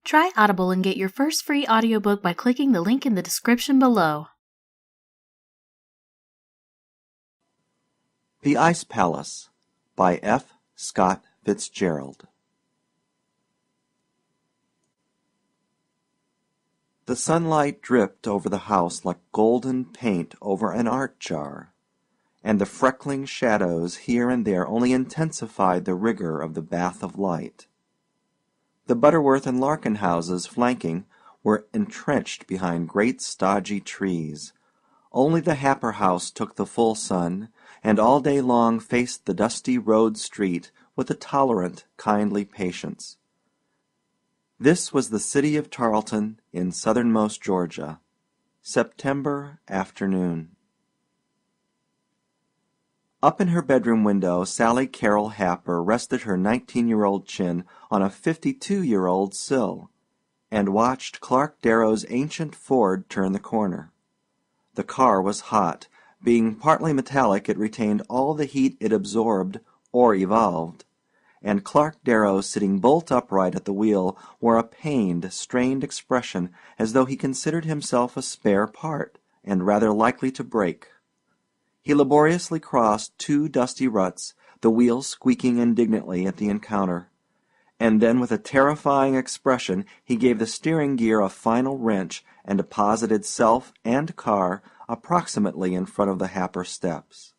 Try Audible and get your first free audiobook by clicking the link in the description below. The Ice Palace by F. Scott Fitzgerald. The sunlight dripped over the house like golden paint over an art jar, and the freckling shadows here and there only intensified the rigor of the bath of light. The Butterworth and Larkin houses flanking were entrenched behind great stodgy trees. Only the Happer house took the full sun, and all day long faced the dusty road street with a tolerant, kindly patience. This was the city of Tarleton in southernmost Georgia. September afternoon. Up in her bedroom window, Sally Carol Happer rested her 19-year-old chin on a 52-year-old sill, and watched Clark Darrow's ancient Ford turn the corner. The car was hot. Being partly metallic, it retained all the heat it absorbed or evolved, and Clark Darrow, sitting bolt upright at the wheel, wore a pained, strained expression as though he considered himself a spare part, and rather likely to break. He laboriously crossed two dusty ruts, the wheel squeaking indignantly at the encounter, and then with a terrifying expression he gave the steering gear a final wrench and deposited self and car approximately in front of the Happer steps.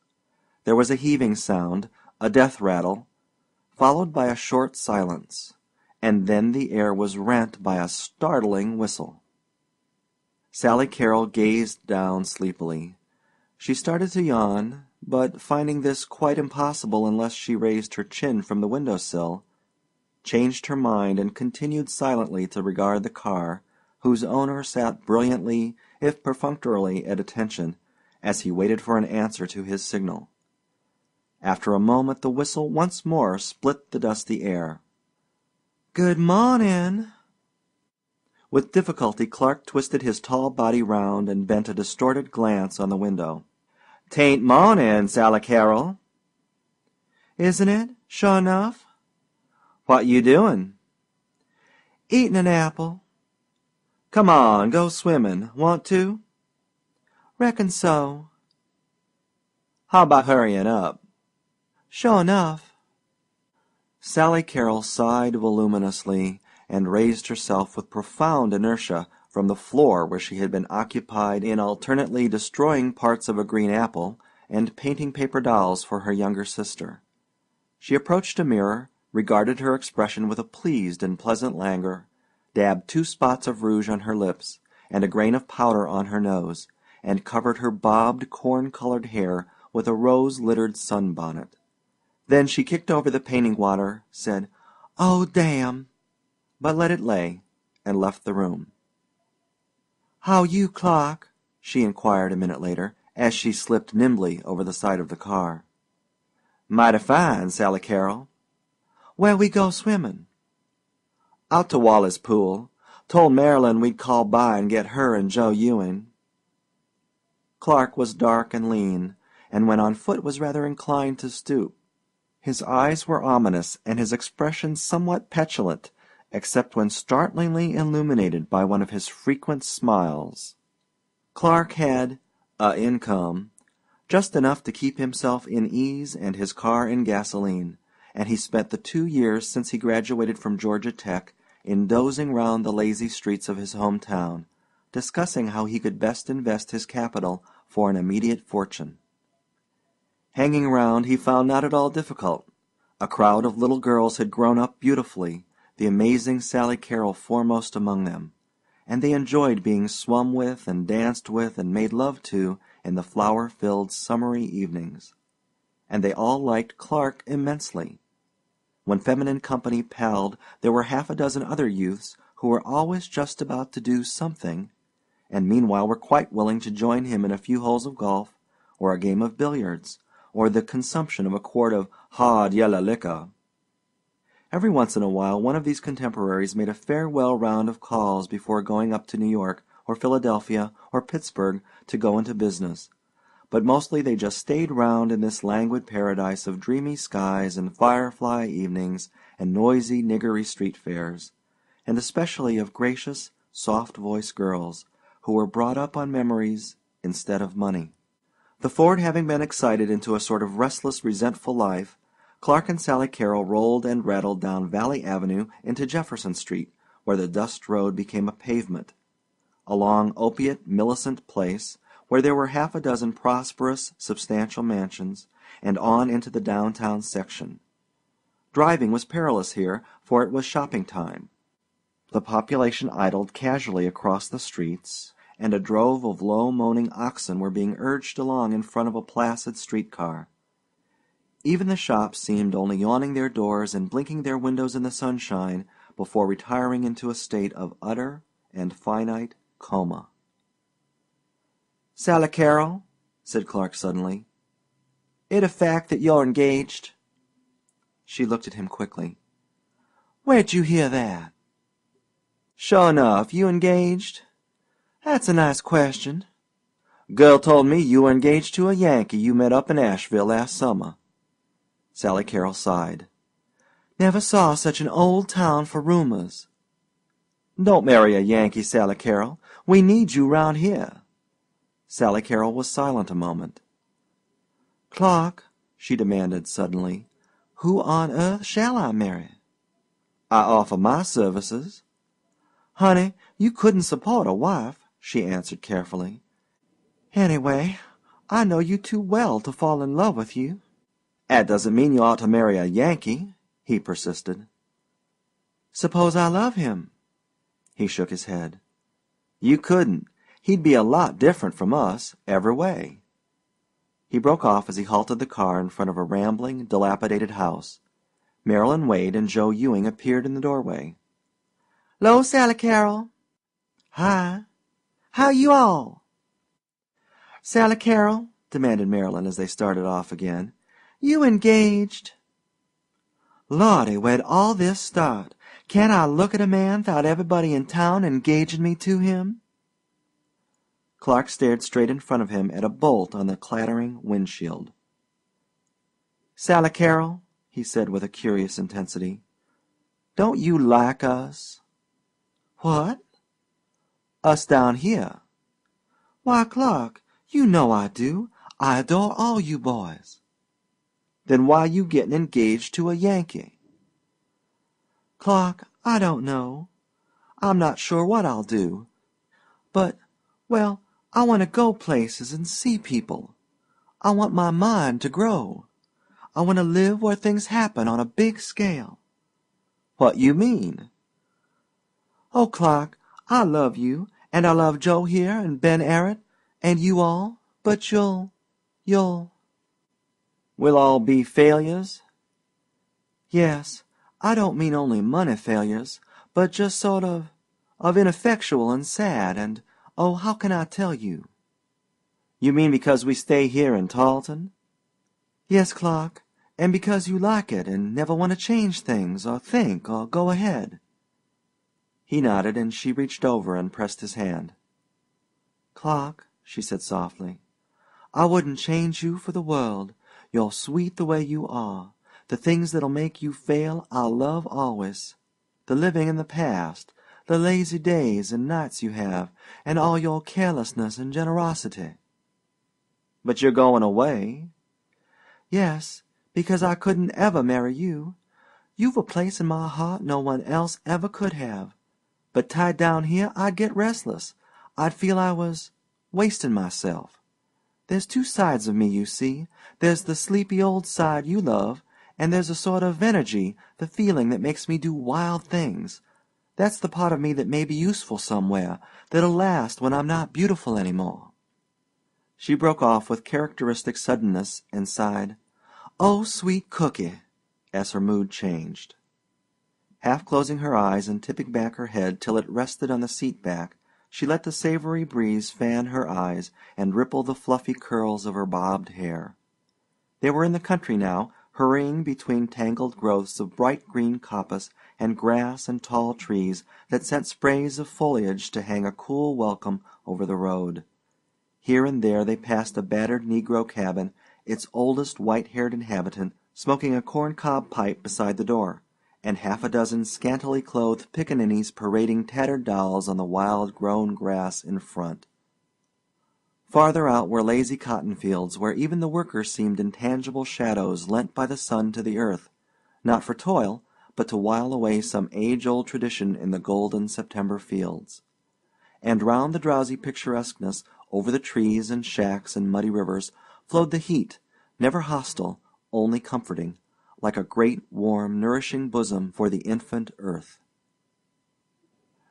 There was a heaving sound, a death rattle, followed by a short silence, and then the air was rent by a startling whistle. Sally Carol gazed down sleepily. She started to yawn, but finding this quite impossible unless she raised her chin from the window-sill, changed her mind and continued silently to regard the car, whose owner sat brilliantly, if perfunctorily, at attention, as he waited for an answer to his signal. After a moment the whistle once more split the dusty air. "Good morning." With difficulty Clark twisted his tall body round and bent a distorted glance on the window. "'Tain't morning, Sally Carol." "Isn't it, sure enough?" "What you doing?" "Eatin' an apple." "Come on, go swimming. Want to?" "Reckon so." "How about hurrying up?" "Sure enough." Sally Carol sighed voluminously and raised herself with profound inertia from the floor where she had been occupied in alternately destroying parts of a green apple and painting paper dolls for her younger sister. She approached a mirror, regarded her expression with a pleased and pleasant languor, dabbed 2 spots of rouge on her lips and a grain of powder on her nose, and covered her bobbed corn-colored hair with a rose-littered sunbonnet. Then she kicked over the painting water, said, "Oh, damn," but let it lay, and left the room. "How you, Clark?" she inquired a minute later, as she slipped nimbly over the side of the car. "Mighty fine, Sally Carol." "Where we go swimming?" "Out to Wally's pool. Told Marilyn we'd call by and get her and Joe Ewing." Clark was dark and lean, and when on foot was rather inclined to stoop. His eyes were ominous and his expression somewhat petulant, except when startlingly illuminated by one of his frequent smiles. Clark had income, just enough to keep himself in ease and his car in gasoline, and he spent the 2 years since he graduated from Georgia Tech in dozing round the lazy streets of his hometown, discussing how he could best invest his capital for an immediate fortune. Hanging round he found not at all difficult. A crowd of little girls had grown up beautifully, the amazing Sally Carol foremost among them, and they enjoyed being swum with and danced with and made love to in the flower-filled summery evenings. And they all liked Clark immensely. When feminine company palled, there were 6 other youths who were always just about to do something, and meanwhile were quite willing to join him in a few holes of golf, or a game of billiards, or the consumption of a quart of hard yellow liquor. Every once in a while one of these contemporaries made a farewell round of calls before going up to New York or Philadelphia or Pittsburgh to go into business, but mostly they just stayed round in this languid paradise of dreamy skies and firefly evenings and noisy niggery street fairs, and especially of gracious, soft-voiced girls who were brought up on memories instead of money. The Ford having been excited into a sort of restless, resentful life, Clark and Sally Carrol rolled and rattled down Valley Avenue into Jefferson Street, where the dust road became a pavement, along Opiate Millicent Place, where there were half a dozen prosperous, substantial mansions, and on into the downtown section. Driving was perilous here, for it was shopping time. The population idled casually across the streets, and a drove of low moaning oxen were being urged along in front of a placid streetcar. Even the shops seemed only yawning their doors and blinking their windows in the sunshine before retiring into a state of utter and finite coma. "Sally Carrol," said Clark suddenly, "it a fact that you're engaged?" She looked at him quickly. "Where'd you hear that?" "Sure enough, you engaged?" "That's a nice question." "Girl told me you were engaged to a Yankee you met up in Asheville last summer." Sally Carrol sighed. "Never saw such an old town for rumors." "Don't marry a Yankee, Sally Carrol. We need you round here." Sally Carrol was silent a moment. "Clark," she demanded suddenly, "who on earth shall I marry?" "I offer my services." "Honey, you couldn't support a wife," she answered carefully. "Anyway, I know you too well to fall in love with you." "That doesn't mean you ought to marry a Yankee," he persisted. "Suppose I love him?" He shook his head. "You couldn't. He'd be a lot different from us, every way." He broke off as he halted the car in front of a rambling, dilapidated house. Marilyn Wade and Joe Ewing appeared in the doorway. "'Lo, Sally Carrol." "Hi. How you all?" "Sally Carrol," demanded Marilyn as they started off again, "you engaged?" "Lordy, where'd all this start? Can't I look at a man 'thout everybody in town engaging me to him?" Clark stared straight in front of him at a bolt on the clattering windshield. "Sally Carrol," he said with a curious intensity, "don't you like us?" "What?" "Us down here." "Why, Clark, you know I do. I adore all you boys." "Then why you getting engaged to a Yankee?" "Clark, I don't know. I'm not sure what I'll do. But, well, I want to go places and see people. I want my mind to grow. I want to live where things happen on a big scale." "What you mean?" "Oh, Clark, I love you, and I love Joe here and Ben Arrett, and you all, but you'll "We'll all be failures?" "Yes, I don't mean only money failures, but just sort of ineffectual and sad, and, oh, how can I tell you?" "You mean because we stay here in Tarleton?" "Yes, Clark, and because you like it and never want to change things or think or go ahead." He nodded, and she reached over and pressed his hand. "Clark," she said softly, "I wouldn't change you for the world. You're sweet the way you are. The things that'll make you fail I'll love always. The living in the past, the lazy days and nights you have, and all your carelessness and generosity." "But you're going away." "Yes, because I couldn't ever marry you. You've a place in my heart no one else ever could have. But tied down here I'd get restless. I'd feel I was wasting myself. There's two sides of me, you see. There's the sleepy old side you love, and there's a sort of energy, the feeling that makes me do wild things. That's the part of me that may be useful somewhere, that'll last when I'm not beautiful any more." She broke off with characteristic suddenness and sighed, "Oh, sweet cookie," as her mood changed. Half closing her eyes and tipping back her head till it rested on the seat back, she let the savory breeze fan her eyes and ripple the fluffy curls of her bobbed hair. They were in the country now, hurrying between tangled growths of bright green coppice and grass and tall trees that sent sprays of foliage to hang a cool welcome over the road. Here and there they passed a battered Negro cabin, its oldest white-haired inhabitant smoking a corncob pipe beside the door, and half a dozen scantily clothed pickaninnies parading tattered dolls on the wild-grown grass in front. Farther out were lazy cotton fields where even the workers seemed intangible shadows lent by the sun to the earth, not for toil, but to while away some age-old tradition in the golden September fields. And round the drowsy picturesqueness, over the trees and shacks and muddy rivers, flowed the heat, never hostile, only comforting, like a great, warm, nourishing bosom for the infant earth.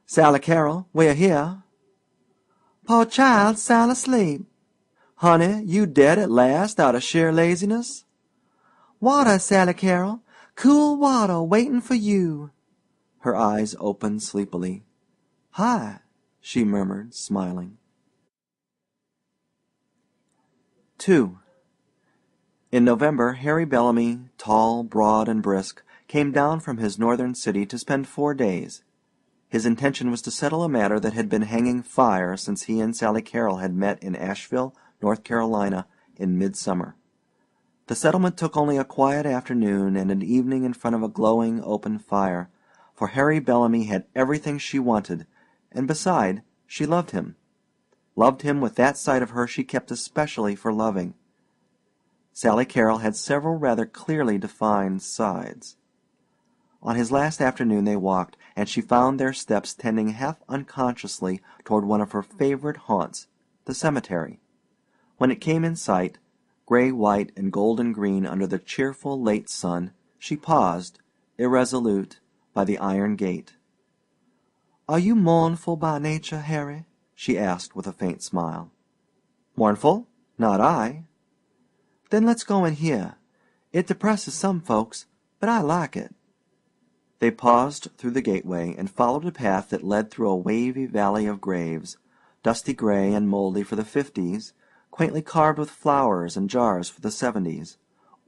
"Sally Carrol, we're here." "Poor child, sound asleep." "Honey, you dead at last out of sheer laziness?" "Water, Sally Carrol, cool water waiting for you." Her eyes opened sleepily. "Hi," she murmured, smiling. 2. In November, Harry Bellamy, tall, broad, and brisk, came down from his northern city to spend 4 days. His intention was to settle a matter that had been hanging fire since he and Sally Carrol had met in Asheville, North Carolina, in midsummer. The settlement took only a quiet afternoon and an evening in front of a glowing open fire, for Harry Bellamy had everything she wanted, and beside, she loved him. Loved him with that side of her she kept especially for loving. Sally Carrol had several rather clearly defined sides. On his last afternoon they walked, and she found their steps tending half unconsciously toward one of her favorite haunts, the cemetery. When it came in sight, gray, white, and golden green under the cheerful late sun, she paused, irresolute, by the iron gate. "Are you mournful by nature, Harry?" she asked with a faint smile. "Mournful? Not I." "Then let's go in here. It depresses some folks, but I like it." They paused through the gateway and followed a path that led through a wavy valley of graves, dusty gray and moldy for the 50s, quaintly carved with flowers and jars for the 70s,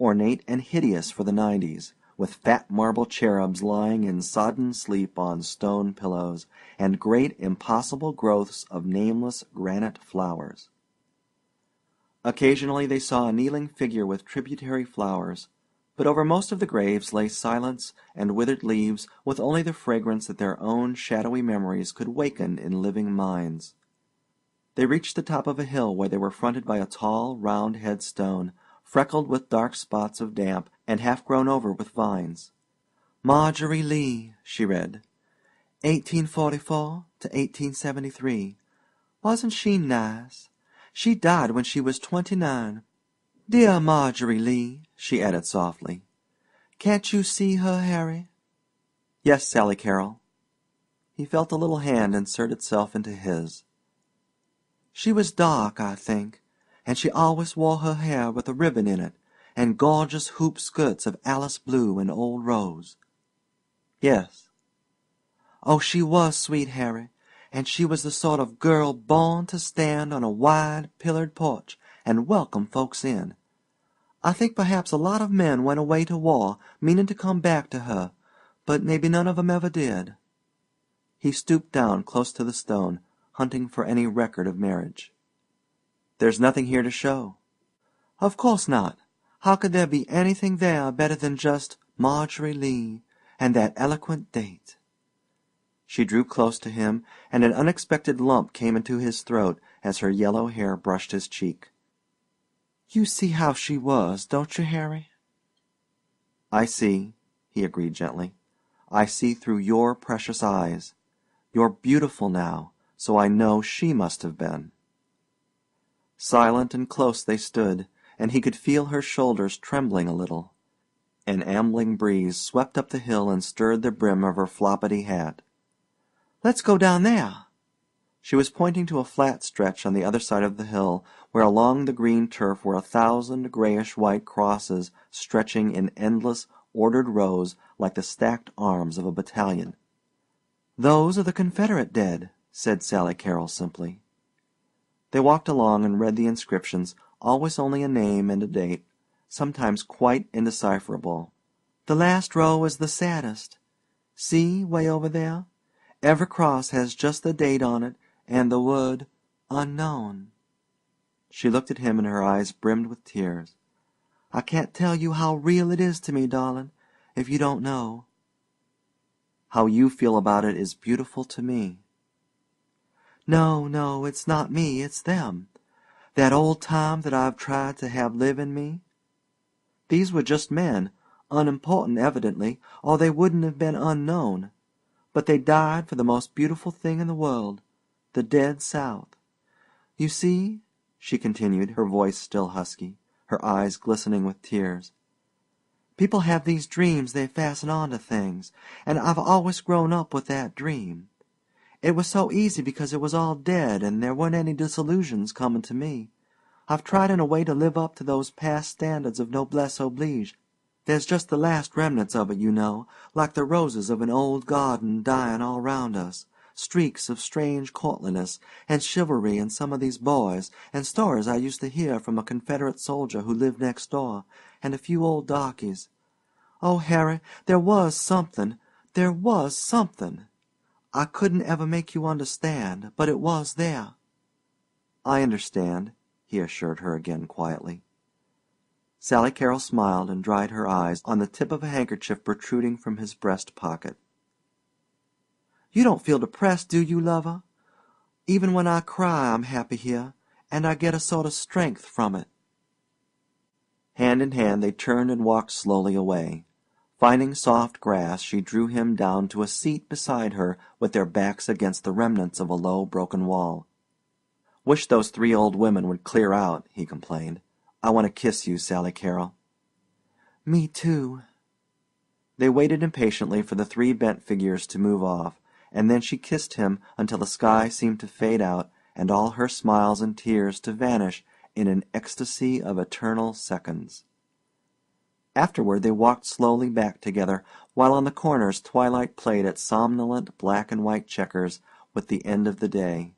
ornate and hideous for the 90s, with fat marble cherubs lying in sodden sleep on stone pillows, and great impossible growths of nameless granite flowers. Occasionally they saw a kneeling figure with tributary flowers, but over most of the graves lay silence and withered leaves with only the fragrance that their own shadowy memories could waken in living minds. They reached the top of a hill where they were fronted by a tall, round headstone, freckled with dark spots of damp and half grown over with vines. "Marjorie Lee," she read, 1844 to 1873. Wasn't she nice? She died when she was 29. Dear Marjorie Lee," she added softly. "Can't you see her, Harry?" "Yes, Sally Carrol." He felt a little hand insert itself into his. "She was dark, I think, and she always wore her hair with a ribbon in it, and gorgeous hoop skirts of Alice blue and old rose." "Yes." "Oh, she was sweet, Harry, and she was the sort of girl born to stand on a wide, pillared porch and welcome folks in. I think perhaps a lot of men went away to war meaning to come back to her, but maybe none of 'em ever did." He stooped down close to the stone, hunting for any record of marriage. "There's nothing here to show." "Of course not. How could there be anything there better than just Marjorie Lee and that eloquent date?" She drew close to him, and an unexpected lump came into his throat as her yellow hair brushed his cheek. "You see how she was, don't you, Harry?" "I see," he agreed gently. "I see through your precious eyes. You're beautiful now, so I know she must have been." Silent and close they stood, and he could feel her shoulders trembling a little. An ambling breeze swept up the hill and stirred the brim of her floppity hat. "Let's go down there." She was pointing to a flat stretch on the other side of the hill, where along the green turf were 1,000 grayish-white crosses stretching in endless, ordered rows like the stacked arms of a battalion. "Those are the Confederate dead," said Sally Carrol simply. They walked along and read the inscriptions, always only a name and a date, sometimes quite indecipherable. "The last row is the saddest. See, way over there? Every cross has just the date on it and the word 'Unknown.'" She looked at him and her eyes brimmed with tears. "I can't tell you how real it is to me, darling, if you don't know." How you feel about it is beautiful to me." "No, no, it's not me, it's them. That old time that I've tried to have live in me. These were just men, unimportant evidently, or they wouldn't have been unknown. But they died for the most beautiful thing in the world, the dead South. You see," she continued, her voice still husky, her eyes glistening with tears, "people have these dreams they fasten on to things, and I've always grown up with that dream. It was so easy because it was all dead and there weren't any disillusions coming to me. I've tried in a way to live up to those past standards of noblesse oblige. There's just the last remnants of it, you know, like the roses of an old garden dying all round us, streaks of strange courtliness and chivalry in some of these boys, and stories I used to hear from a Confederate soldier who lived next door, and a few old darkies. Oh, Harry, there was something. I couldn't ever make you understand, but it was there." "I understand," he assured her again quietly. Sally Carrol smiled and dried her eyes on the tip of a handkerchief protruding from his breast pocket. "You don't feel depressed, do you, lover? Even when I cry I'm happy here, and I get a sort of strength from it." Hand in hand they turned and walked slowly away. Finding soft grass, she drew him down to a seat beside her with their backs against the remnants of a low broken wall. "Wish those 3 old women would clear out," he complained. "I want to kiss you, Sally Carrol." "Me too." They waited impatiently for the 3 bent figures to move off, and then she kissed him until the sky seemed to fade out and all her smiles and tears to vanish in an ecstasy of eternal seconds. Afterward they walked slowly back together, while on the corners twilight played at somnolent black and white checkers with the end of the day.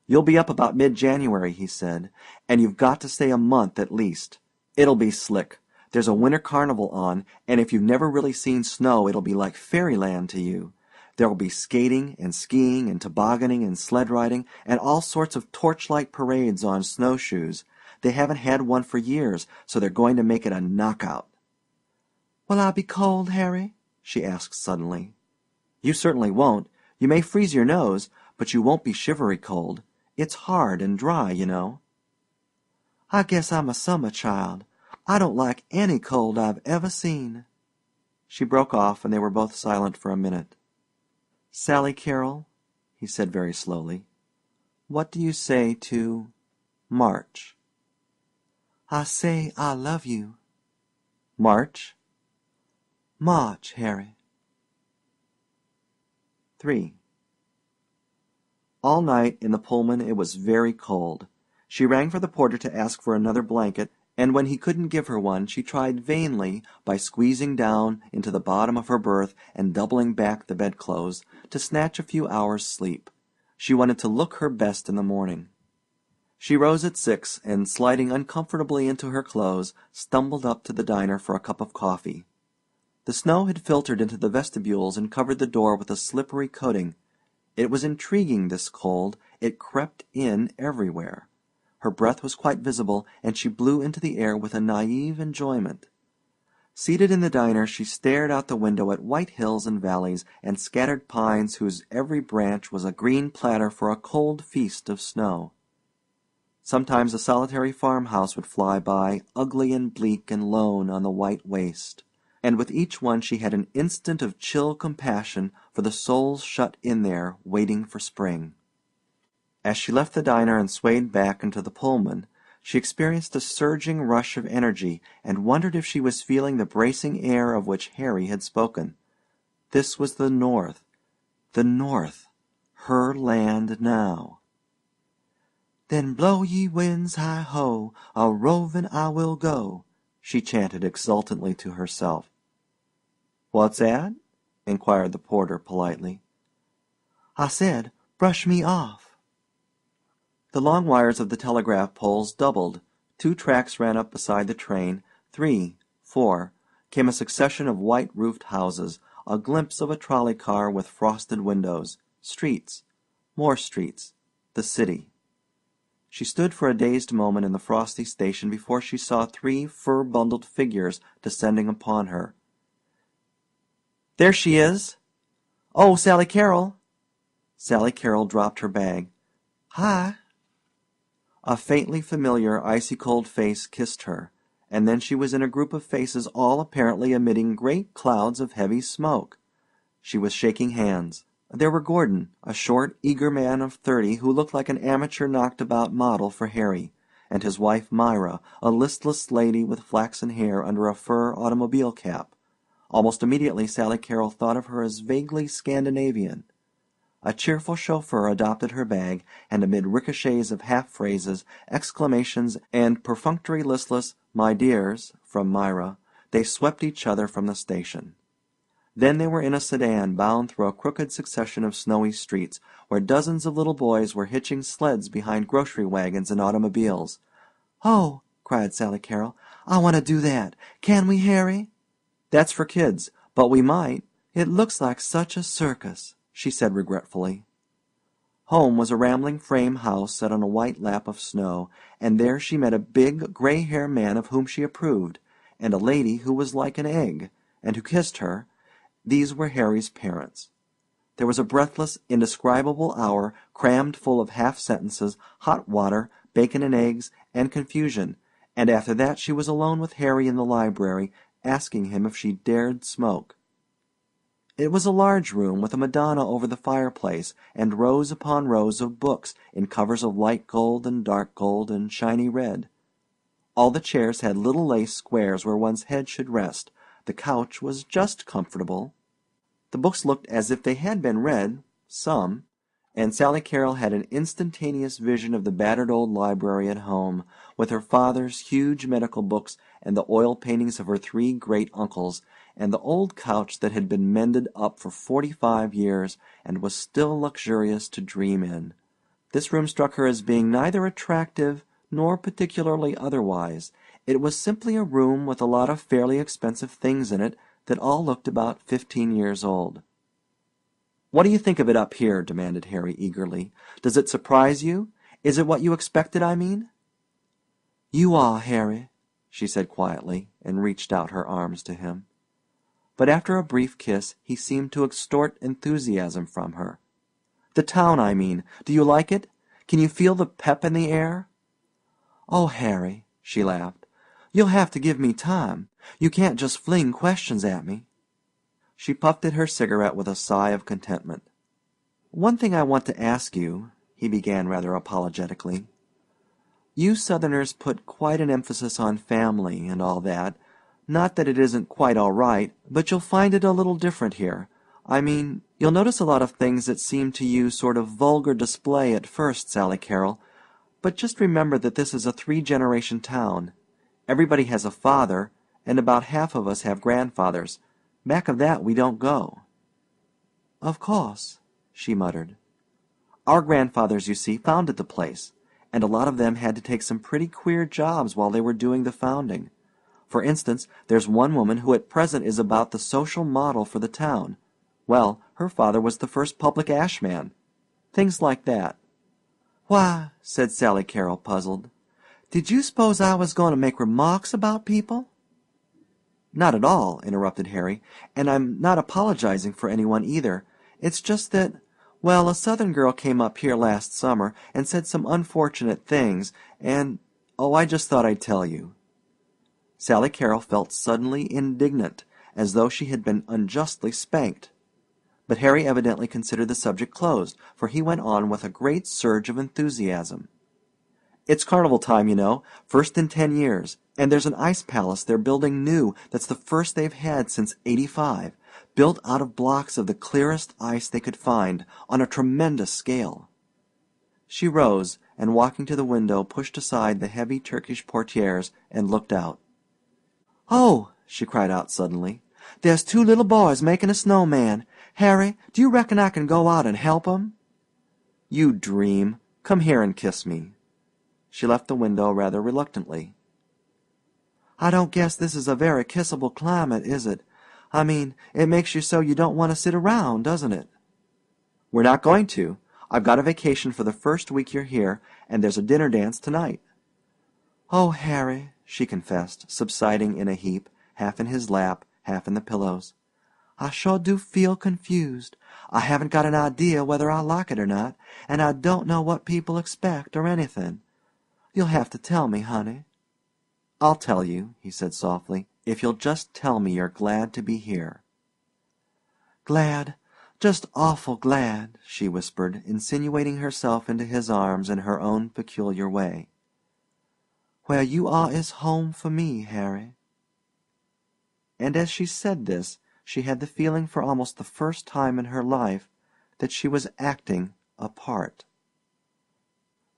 "You'll be up about mid-January," he said, "and you've got to stay a month at least. It'll be slick. There's a winter carnival on, and if you've never really seen snow it'll be like fairyland to you. There'll be skating and skiing and tobogganing and sled riding and all sorts of torchlight parades on snowshoes. They haven't had one for years, so they're going to make it a knockout." "Will I be cold, Harry?" she asked suddenly. "You certainly won't. You may freeze your nose, but you won't be shivery cold. It's hard and dry, you know." "I guess I'm a summer child. I don't like any cold I've ever seen." She broke off, and they were both silent for a minute. "Sally Carrol," he said very slowly, "what do you say to March?" "I say I love you." "March?" "March, Harry." 3. All night in the Pullman it was very cold. She rang for the porter to ask for another blanket, and when he couldn't give her one she tried vainly, by squeezing down into the bottom of her berth and doubling back the bedclothes, to snatch a few hours' sleep. She wanted to look her best in the morning. She rose at 6 and, sliding uncomfortably into her clothes, stumbled up to the diner for a cup of coffee. The snow had filtered into the vestibules and covered the door with a slippery coating. It was intriguing, this cold. It crept in everywhere. Her breath was quite visible, and she blew into the air with a naive enjoyment. Seated in the diner, she stared out the window at white hills and valleys and scattered pines whose every branch was a green platter for a cold feast of snow. Sometimes a solitary farmhouse would fly by, ugly and bleak and lone on the white waste, and with each one she had an instant of chill compassion for the souls shut in there waiting for spring. As she left the diner and swayed back into the Pullman, she experienced a surging rush of energy and wondered if she was feeling the bracing air of which Harry had spoken. This was the North, her land now. "Then blow ye winds, hi ho, a roving I will go," she chanted exultantly to herself. "What's that?" inquired the porter politely. "I said, brush me off." The long wires of the telegraph poles doubled. 2 tracks ran up beside the train. 3, 4, came a succession of white-roofed houses, a glimpse of a trolley car with frosted windows, streets, more streets, the city. She stood for a dazed moment in the frosty station before she saw 3 fur-bundled figures descending upon her. There she is. Oh, Sally Carrol. Sally Carrol dropped her bag. Hi. A faintly familiar, icy-cold face kissed her, and then she was in a group of faces all apparently emitting great clouds of heavy smoke. She was shaking hands. There were Gordon, a short, eager man of 30 who looked like an amateur knocked-about model for Harry, and his wife Myra, a listless lady with flaxen hair under a fur automobile cap. Almost immediately Sally Carrol thought of her as vaguely Scandinavian. A cheerful chauffeur adopted her bag, and amid ricochets of half-phrases, exclamations, and perfunctory listless "my dears" from Myra, they swept each other from the station. Then they were in a sedan bound through a crooked succession of snowy streets, where dozens of little boys were hitching sleds behind grocery wagons and automobiles. "Oh," cried Sally Carrol, "I want to do that. Can we, Harry?" "That's for kids, but we might. It looks like such a circus," she said regretfully. Home was a rambling frame house set on a white lap of snow, and there she met a big, gray-haired man of whom she approved, and a lady who was like an egg, and who kissed her. These were Harry's parents. There was a breathless, indescribable hour crammed full of half-sentences, hot water, bacon and eggs, and confusion, and after that she was alone with Harry in the library, asking him if she dared smoke. It was a large room with a Madonna over the fireplace, and rows upon rows of books in covers of light gold and dark gold and shiny red. All the chairs had little lace squares where one's head should rest. The couch was just comfortable. The books looked as if they had been read, some, and Sally Carrol had an instantaneous vision of the battered old library at home, with her father's huge medical books and the oil paintings of her 3 great-uncles, and the old couch that had been mended up for 45 years and was still luxurious to dream in. This room struck her as being neither attractive nor particularly otherwise. It was simply a room with a lot of fairly expensive things in it that all looked about 15 years old. "What do you think of it up here?" demanded Harry eagerly. "Does it surprise you? Is it what you expected, I mean?" "You are, Harry," she said quietly, and reached out her arms to him. But after a brief kiss he seemed to extort enthusiasm from her. "The town, I mean. Do you like it? Can you feel the pep in the air?" "Oh, Harry," she laughed, "you'll have to give me time. You can't just fling questions at me." She puffed at her cigarette with a sigh of contentment. "One thing I want to ask you," he began rather apologetically. "You Southerners put quite an emphasis on family and all that. Not that it isn't quite all right, but you'll find it a little different here. I mean, you'll notice a lot of things that seem to you sort of vulgar display at first, Sally Carrol. But just remember that this is a 3-generation town. Everybody has a father, and about half of us have grandfathers. Back of that we don't go." "Of course," she muttered. "Our grandfathers, you see, founded the place, and a lot of them had to take some pretty queer jobs while they were doing the founding. For instance, there's one woman who at present is about the social model for the town. Well, her father was the first public ash man. Things like that." "Why," said Sally Carrol, puzzled, "did you suppose I was going to make remarks about people?" "Not at all," interrupted Harry, "and I'm not apologizing for anyone either. It's just that, well, a Southern girl came up here last summer and said some unfortunate things, and, oh, I just thought I'd tell you." Sally Carrol felt suddenly indignant, as though she had been unjustly spanked. But Harry evidently considered the subject closed, for he went on with a great surge of enthusiasm. "It's carnival time, you know, first in 10 years, and there's an ice palace they're building new that's the first they've had since '85, built out of blocks of the clearest ice they could find, on a tremendous scale." She rose, and walking to the window pushed aside the heavy Turkish portieres and looked out. "Oh," she cried out suddenly, "there's 2 little boys making a snowman. Harry, do you reckon I can go out and help 'em?" "You dream. Come here and kiss me." She left the window rather reluctantly. "I don't guess this is a very kissable climate, is it? I mean, it makes you so you don't want to sit around, doesn't it?" "We're not going to. I've got a vacation for the first week you're here, and there's a dinner dance tonight." "Oh, Harry," she confessed, subsiding in a heap, half in his lap, half in the pillows, I sure do feel confused. I haven't got an idea whether I like it or not, and I don't know what people expect or anything. You'll have to tell me, honey." "I'll tell you," he said softly, "if you'll just tell me you're glad to be here." "Glad, just awful glad," she whispered, insinuating herself into his arms in her own peculiar way. "Where you are is home for me, Harry." And as she said this, she had the feeling for almost the first time in her life that she was acting a part.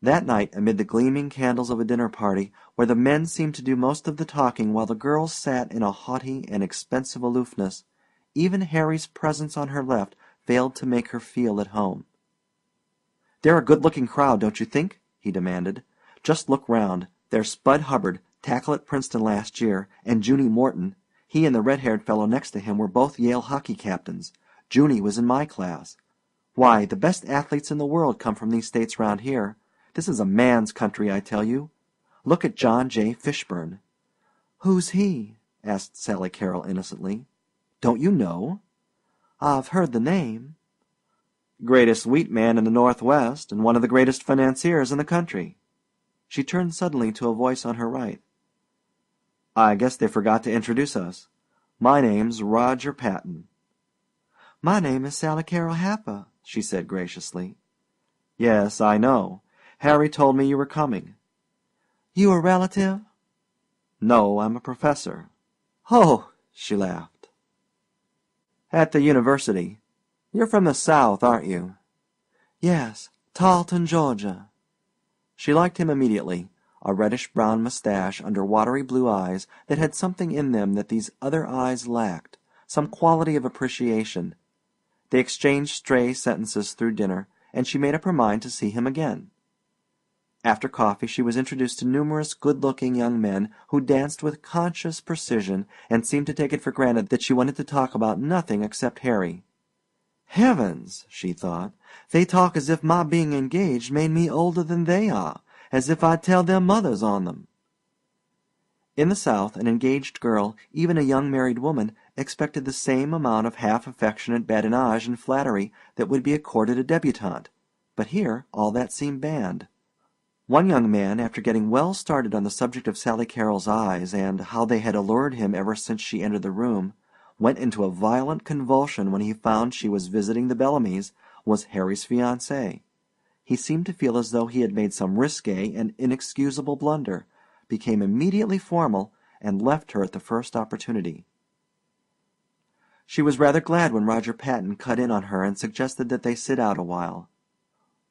That night, amid the gleaming candles of a dinner party, where the men seemed to do most of the talking while the girls sat in a haughty and expensive aloofness, even Harry's presence on her left failed to make her feel at home. "They're a good-looking crowd, don't you think?" he demanded. "Just look round. There's Spud Hubbard, tackle at Princeton last year, and Junie Morton. He and the red-haired fellow next to him were both Yale hockey captains. Junie was in my class. Why, the best athletes in the world come from these states round here. This is a man's country, I tell you. Look at John J. Fishburne." "Who's he?" asked Sally Carrol innocently. "Don't you know?" "I've heard the name." "Greatest wheat man in the Northwest, and one of the greatest financiers in the country." She turned suddenly to a voice on her right. "I guess they forgot to introduce us. My name's Roger Patton." "My name is Sally Carrol Happer," she said graciously. "Yes, I know. Harry told me you were coming." "You a relative?" "No, I'm a professor." "Oh!" she laughed. "At the university. You're from the South, aren't you?" "Yes, Tarleton, Georgia." She liked him immediately, a reddish-brown mustache under watery blue eyes that had something in them that these other eyes lacked, some quality of appreciation. They exchanged stray sentences through dinner, and she made up her mind to see him again. After coffee she was introduced to numerous good-looking young men who danced with conscious precision and seemed to take it for granted that she wanted to talk about nothing except Harry. "Heavens!" she thought, "they talk as if my being engaged made me older than they are, as if I'd tell their mothers on them." In the South, an engaged girl, even a young married woman, expected the same amount of half-affectionate badinage and flattery that would be accorded a debutante, but here all that seemed banned. One young man, after getting well started on the subject of Sally Carrol's eyes and how they had allured him ever since she entered the room, went into a violent convulsion when he found she was visiting the Bellamys, was Harry's fiancée. He seemed to feel as though he had made some risque and inexcusable blunder, became immediately formal, and left her at the first opportunity. She was rather glad when Roger Patton cut in on her and suggested that they sit out a while.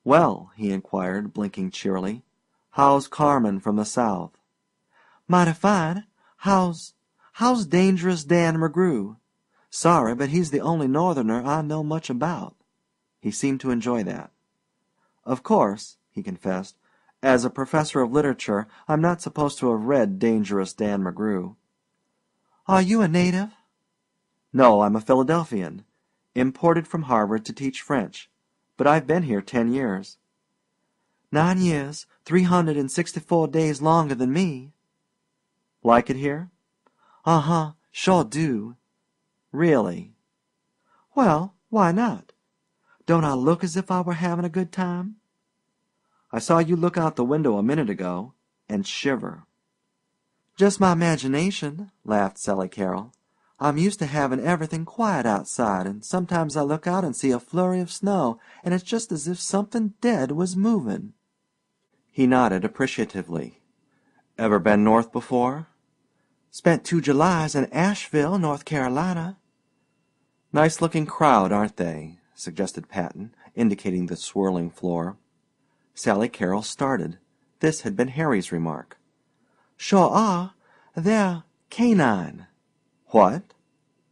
"Well," he inquired, blinking cheerily, "how's Carmen from the South?" "Mighty fine. How's Dangerous Dan McGrew? Sorry, but he's the only Northerner I know much about." He seemed to enjoy that. "Of course," he confessed, "as a professor of literature I'm not supposed to have read Dangerous Dan McGrew." "Are you a native?" "No, I'm a Philadelphian. Imported from Harvard to teach French. But I've been here 10 years. 9 years, 364 days longer than me." "Like it here?" "Uh-huh, sure do." "Really?" "Well, why not? Don't I look as if I were having a good time?" "I saw you look out the window a minute ago and shiver." "Just my imagination," laughed Sally Carrol. "I'm used to having everything quiet outside, and sometimes I look out and see a flurry of snow, and it's just as if something dead was moving." He nodded appreciatively. "Ever been north before?" "Spent 2 Julys in Asheville, North Carolina." "Nice-looking crowd, aren't they?" suggested Patton, indicating the swirling floor. Sally Carrol started. This had been Harry's remark. "Sure are. They're canine." "What?"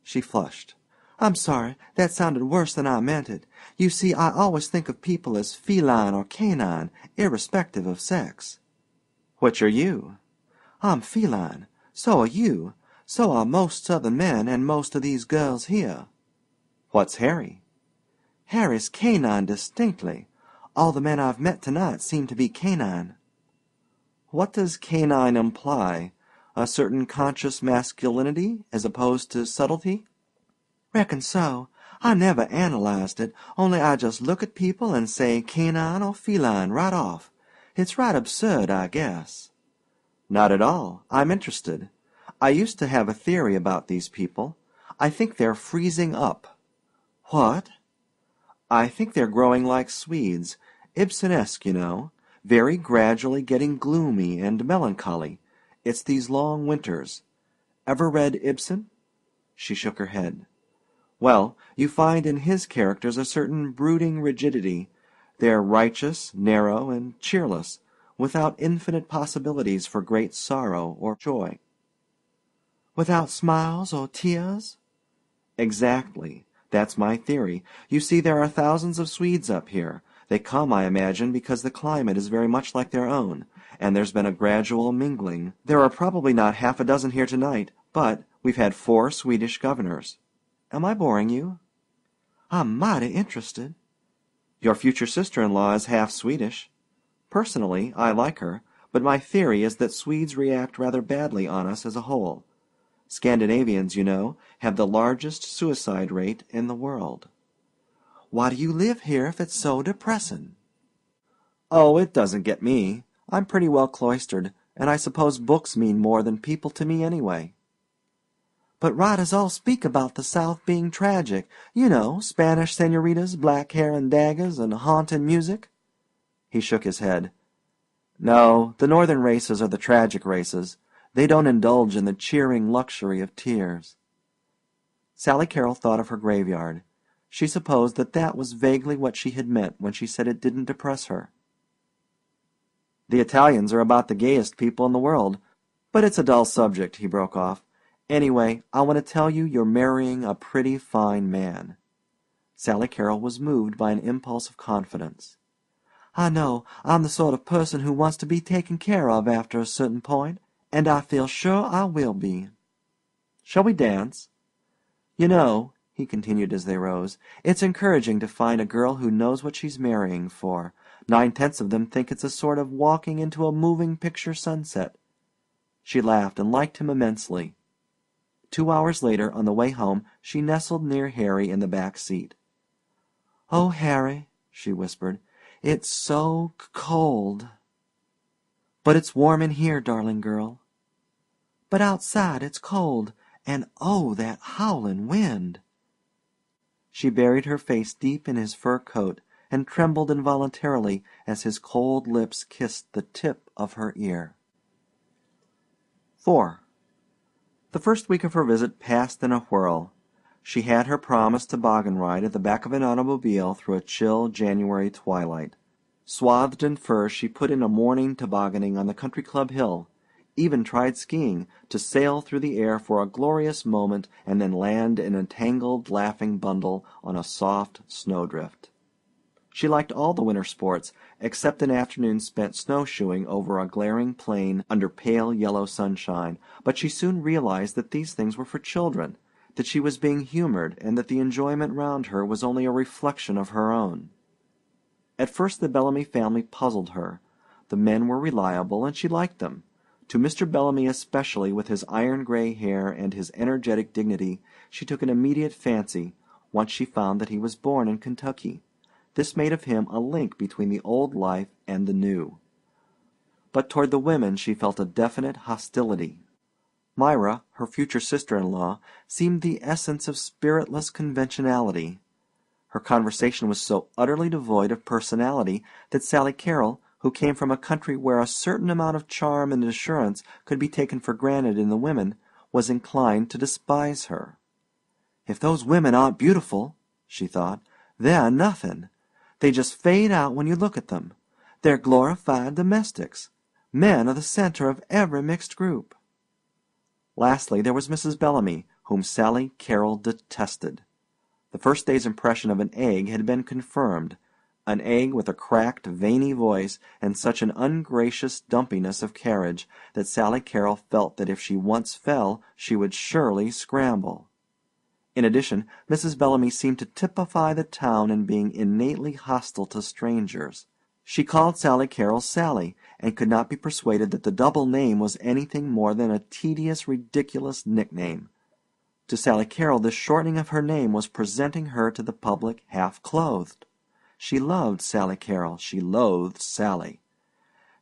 She flushed. "I'm sorry. That sounded worse than I meant it. You see, I always think of people as feline or canine, irrespective of sex." "Which are you?" "I'm feline. So are you. So are most Southern men and most of these girls here." "What's Harry?" "Harry's canine distinctly. All the men I've met tonight seem to be canine." "What does canine imply? A certain conscious masculinity as opposed to subtlety?" Reckon so. I never analyzed it, only I just look at people and say canine or feline right off. It's right absurd, I guess. Not at all. I'm interested. I used to have a theory about these people. I think they're freezing up. What? I think they're growing like Swedes, Ibsenesque, you know, very gradually getting gloomy and melancholy. It's these long winters. Ever read Ibsen? She shook her head. Well, you find in his characters a certain brooding rigidity. They're righteous, narrow, and cheerless, without infinite possibilities for great sorrow or joy. Without smiles or tears? Exactly. That's my theory. You see, there are thousands of Swedes up here. They come, I imagine, because the climate is very much like their own, and there's been a gradual mingling. There are probably not half a dozen here tonight, but we've had 4 Swedish governors. Am I boring you? I'm mighty interested. Your future sister-in-law is half Swedish. Personally, I like her, but my theory is that Swedes react rather badly on us as a whole. Scandinavians, you know, have the largest suicide rate in the world. Why do you live here if it's so depressing? Oh, it doesn't get me. I'm pretty well cloistered, and I suppose books mean more than people to me anyway. But writers all speak about the South being tragic. You know, Spanish senoritas, black hair and daggers, and haunting music. He shook his head. No, the northern races are the tragic races. They don't indulge in the cheering luxury of tears. Sally Carrol thought of her graveyard. She supposed that that was vaguely what she had meant when she said it didn't depress her. The Italians are about the gayest people in the world. But it's a dull subject, he broke off. Anyway, I want to tell you you're marrying a pretty fine man. Sally Carrol was moved by an impulse of confidence. I know I'm the sort of person who wants to be taken care of after a certain point, and I feel sure I will be. Shall we dance? You know, he continued as they rose, it's encouraging to find a girl who knows what she's marrying for. 9/10 of them think it's a sort of walking into a moving picture sunset. She laughed and liked him immensely. 2 hours later, on the way home, she nestled near Harry in the back seat. "Oh, Harry," she whispered, "it's so cold." "But it's warm in here, darling girl." "But outside it's cold, and oh, that howling wind!" She buried her face deep in his fur coat and trembled involuntarily as his cold lips kissed the tip of her ear. 4. The first week of her visit passed in a whirl. She had her promised toboggan ride at the back of an automobile through a chill January twilight. Swathed in fur, she put in a morning tobogganing on the country club hill, even tried skiing, to sail through the air for a glorious moment and then land in a tangled, laughing bundle on a soft snowdrift. She liked all the winter sports, except an afternoon spent snowshoeing over a glaring plain under pale yellow sunshine, but she soon realized that these things were for children, that she was being humored, and that the enjoyment round her was only a reflection of her own. At first the Bellamy family puzzled her. The men were reliable, and she liked them. To Mr. Bellamy especially, with his iron-gray hair and his energetic dignity, she took an immediate fancy, once she found that he was born in Kentucky. This made of him a link between the old life and the new. But toward the women she felt a definite hostility. Myra, her future sister-in-law, seemed the essence of spiritless conventionality. Her conversation was so utterly devoid of personality that Sally Carrol, who came from a country where a certain amount of charm and assurance could be taken for granted in the women, was inclined to despise her. If those women aren't beautiful, she thought, they're nothing. They just fade out when you look at them. They're glorified domestics. Men are the center of every mixed group. Lastly, there was Mrs. Bellamy, whom Sally Carrol detested. The first day's impression of an egg had been confirmed, an egg with a cracked, veiny voice and such an ungracious dumpiness of carriage that Sally Carrol felt that if she once fell she would surely scramble. In addition, Mrs. Bellamy seemed to typify the town in being innately hostile to strangers. She called Sally Carrol Sally, and could not be persuaded that the double name was anything more than a tedious, ridiculous nickname. To Sally Carrol, this shortening of her name was presenting her to the public half-clothed. She loved Sally Carrol. She loathed Sally.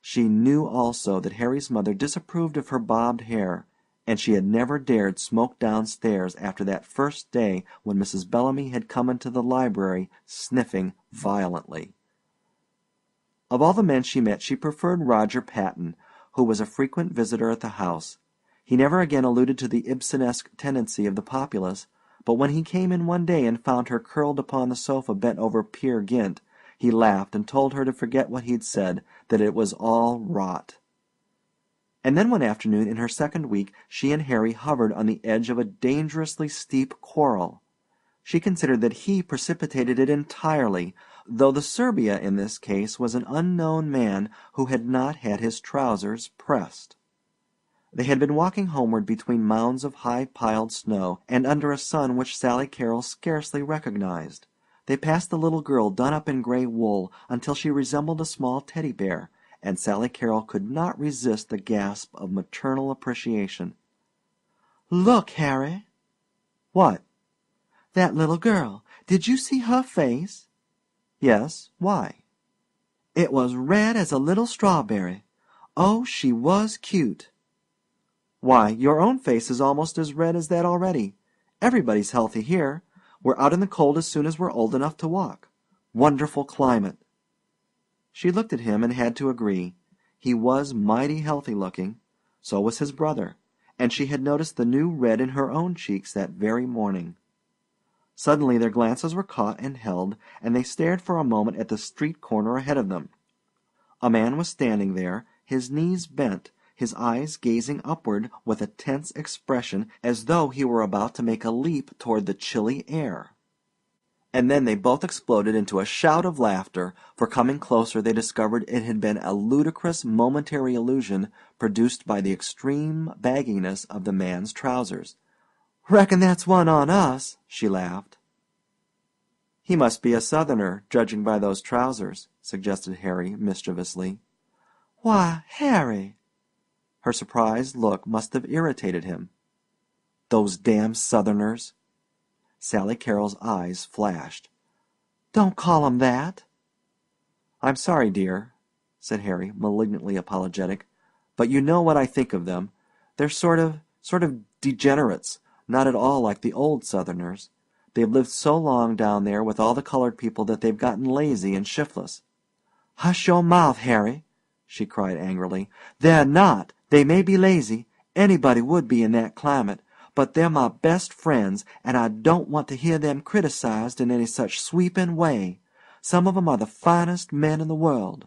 She knew also that Harry's mother disapproved of her bobbed hair, and she had never dared smoke downstairs after that first day when Mrs. Bellamy had come into the library sniffing violently. Of all the men she met, she preferred Roger Patton, who was a frequent visitor at the house. He never again alluded to the Ibsenesque tendency of the populace, but when he came in one day and found her curled upon the sofa bent over Peer Gynt, he laughed and told her to forget what he'd said, that it was all rot. And then one afternoon in her second week she and Harry hovered on the edge of a dangerously steep quarrel. She considered that he precipitated it entirely, though the Serbia in this case was an unknown man who had not had his trousers pressed. They had been walking homeward between mounds of high-piled snow, and under a sun which Sally Carrol scarcely recognized. They passed the little girl done up in gray wool until she resembled a small teddy bear, and Sally Carrol could not resist the gasp of maternal appreciation. "Look, Harry!" "What?" "That little girl. Did you see her face?" "Yes. Why?" "It was red as a little strawberry. Oh, she was cute." "Why, your own face is almost as red as that already. Everybody's healthy here. We're out in the cold as soon as we're old enough to walk. Wonderful climate." She looked at him and had to agree. He was mighty healthy looking. So was his brother, and she had noticed the new red in her own cheeks that very morning. Suddenly their glances were caught and held, and they stared for a moment at the street corner ahead of them. A man was standing there, his knees bent, his eyes gazing upward with a tense expression as though he were about to make a leap toward the chilly air. And then they both exploded into a shout of laughter, for coming closer they discovered it had been a ludicrous momentary illusion produced by the extreme bagginess of the man's trousers. "Reckon that's one on us," she laughed. "He must be a Southerner, judging by those trousers," suggested Harry mischievously. "Why, Harry!" Her surprised look must have irritated him. "Those damn Southerners!" Sally Carrol's eyes flashed. "Don't call 'em that." "I'm sorry, dear," said Harry, malignantly apologetic, "but you know what I think of them. They're sort of degenerates, not at all like the old Southerners. They've lived so long down there with all the colored people that they've gotten lazy and shiftless." "Hush your mouth, Harry!" she cried angrily. "They're not. They may be lazy. Anybody would be in that climate. But they're my best friends, and I don't want to hear them criticized in any such sweeping way. Some of 'em are the finest men in the world."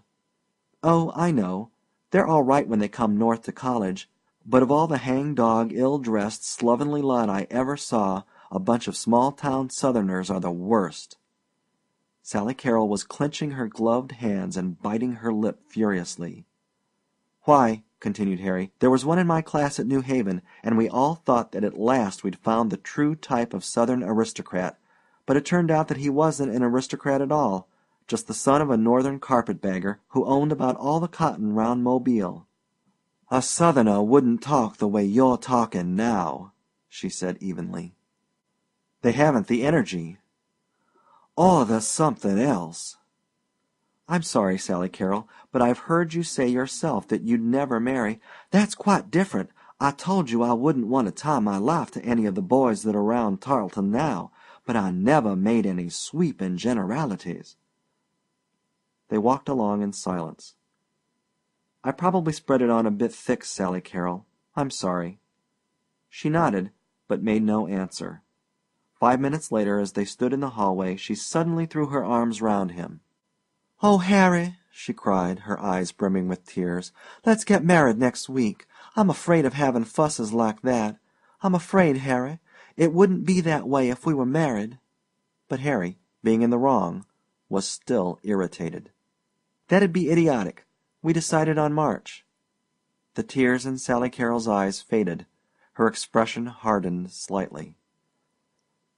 "Oh, I know. They're all right when they come north to college. But of all the hang-dog, ill-dressed, slovenly lot I ever saw, a bunch of small-town Southerners are the worst." Sally Carrol was clenching her gloved hands and biting her lip furiously. "Why," continued Harry, "there was one in my class at New Haven, and we all thought that at last we'd found the true type of Southern aristocrat, but it turned out that he wasn't an aristocrat at all, just the son of a Northern carpetbagger who owned about all the cotton round Mobile." "A Southerner wouldn't talk the way you're talking now," she said evenly. "They haven't the energy." "Or the something else." "I'm sorry, Sally Carrol, but I've heard you say yourself that you'd never marry." "That's quite different. I told you I wouldn't want to tie my life to any of the boys that are round Tarleton now, but I never made any sweeping generalities." They walked along in silence. "I probably spread it on a bit thick, Sally Carrol. I'm sorry." She nodded, but made no answer. 5 minutes later, as they stood in the hallway, she suddenly threw her arms round him. "Oh, Harry," she cried, her eyes brimming with tears, "let's get married next week. I'm afraid of having fusses like that. I'm afraid, Harry. It wouldn't be that way if we were married." But Harry, being in the wrong, was still irritated. "That'd be idiotic. We decided on March." The tears in Sally Carrol's eyes faded. Her expression hardened slightly.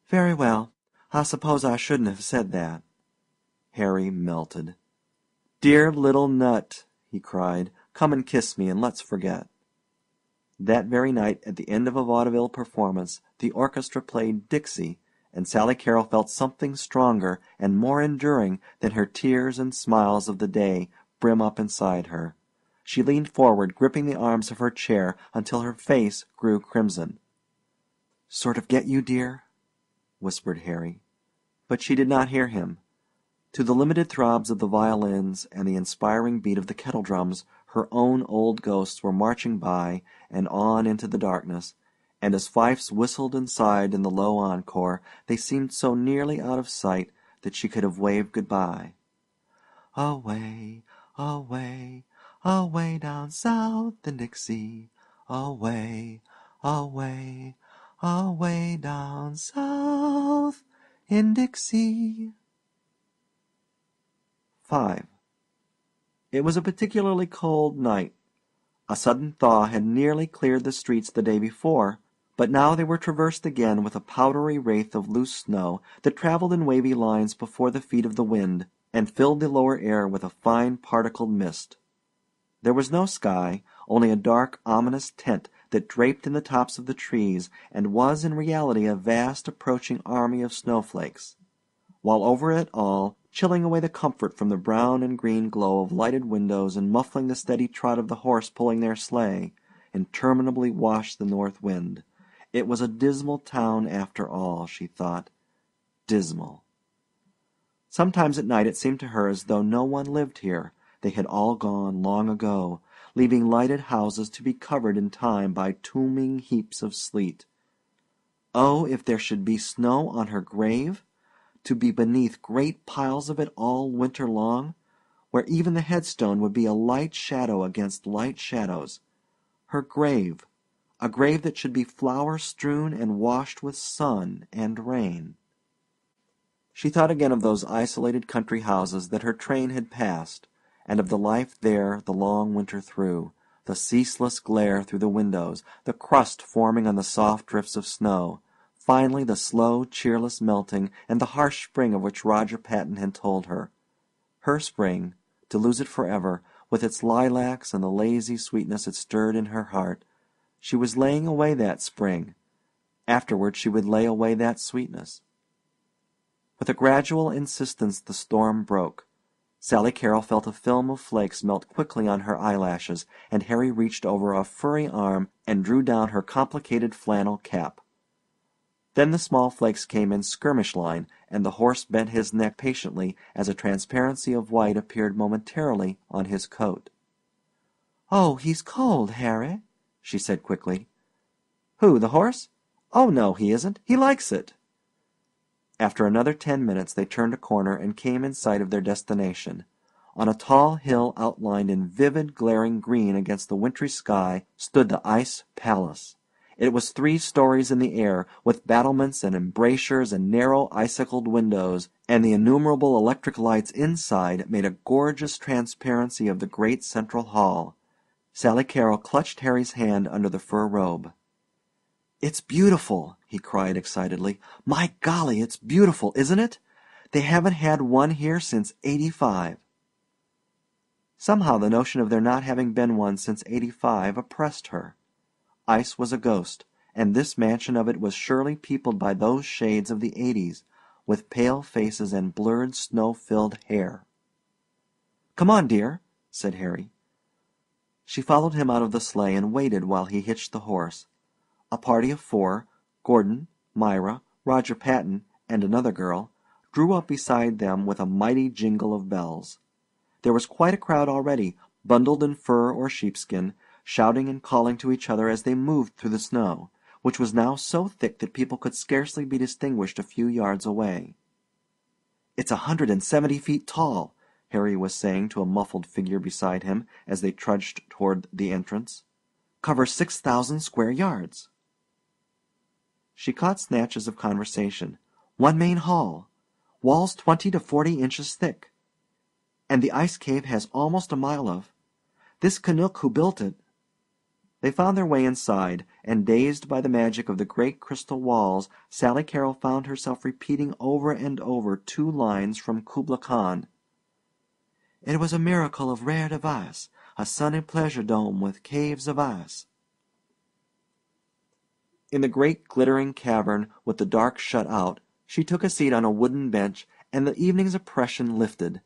"Very well. I suppose I shouldn't have said that." Harry melted. "Dear little nut," he cried, "come and kiss me and let's forget." That very night, at the end of a vaudeville performance, the orchestra played Dixie, and Sally Carrol felt something stronger and more enduring than her tears and smiles of the day brim up inside her. She leaned forward, gripping the arms of her chair until her face grew crimson. "Sort of get you, dear?" whispered Harry. But she did not hear him. To the limited throbs of the violins and the inspiring beat of the kettledrums, her own old ghosts were marching by and on into the darkness, and as fifes whistled and sighed in the low encore, they seemed so nearly out of sight that she could have waved good-bye. "Away, away, away down south in Dixie, away, away, away down south in Dixie." 5. It was a particularly cold night. A sudden thaw had nearly cleared the streets the day before, but now they were traversed again with a powdery wraith of loose snow that traveled in wavy lines before the feet of the wind, and filled the lower air with a fine particled mist. There was no sky, only a dark, ominous tent that draped in the tops of the trees and was in reality a vast approaching army of snowflakes, while over it all, chilling away the comfort from the brown and green glow of lighted windows and muffling the steady trot of the horse pulling their sleigh, interminably washed the north wind. It was a dismal town after all, she thought. Dismal. Sometimes at night it seemed to her as though no one lived here. They had all gone long ago, leaving lighted houses to be covered in time by tombing heaps of sleet. Oh, if there should be snow on her grave! To be beneath great piles of it all winter long, where even the headstone would be a light shadow against light shadows. Her grave, a grave that should be flower-strewn and washed with sun and rain. She thought again of those isolated country houses that her train had passed, and of the life there the long winter through, the ceaseless glare through the windows, the crust forming on the soft drifts of snow, finally the slow, cheerless melting, and the harsh spring of which Roger Patton had told her. Her spring, to lose it forever, with its lilacs and the lazy sweetness it stirred in her heart. She was laying away that spring. Afterward she would lay away that sweetness. With a gradual insistence the storm broke. Sally Carrol felt a film of flakes melt quickly on her eyelashes, and Harry reached over a furry arm and drew down her complicated flannel cap. Then the small flakes came in skirmish line, and the horse bent his neck patiently as a transparency of white appeared momentarily on his coat. "Oh, he's cold, Harry," she said quickly. "Who, the horse? Oh, no, he isn't. He likes it." After another 10 minutes they turned a corner and came in sight of their destination. On a tall hill outlined in vivid glaring green against the wintry sky stood the Ice Palace. It was 3 stories in the air, with battlements and embrasures and narrow icicled windows, and the innumerable electric lights inside made a gorgeous transparency of the great central hall. Sally Carrol clutched Harry's hand under the fur robe. "It's beautiful!" he cried excitedly. "My golly, it's beautiful, isn't it? They haven't had one here since '85. Somehow the notion of there not having been one since '85 oppressed her. Ice was a ghost, and this mansion of it was surely peopled by those shades of the '80s, with pale faces and blurred snow-filled hair. "Come on, dear," said Harry. She followed him out of the sleigh and waited while he hitched the horse. A party of 4, Gordon, Myra, Roger Patton, and another girl, drew up beside them with a mighty jingle of bells. There was quite a crowd already, bundled in fur or sheepskin, shouting and calling to each other as they moved through the snow, which was now so thick that people could scarcely be distinguished a few yards away. "It's 170 feet tall," Harry was saying to a muffled figure beside him as they trudged toward the entrance. "Covers 6,000 square yards." She caught snatches of conversation. "One main hall. Walls 20 to 40 inches thick. And the ice cave has almost a mile of. This Canuck who built it." They found their way inside, and dazed by the magic of the great crystal walls, Sally Carrol found herself repeating over and over 2 lines from Kubla Khan. "It was a miracle of rare device, a sunny pleasure dome with caves of ice." In the great glittering cavern with the dark shut out, she took a seat on a wooden bench, and the evening's oppression lifted.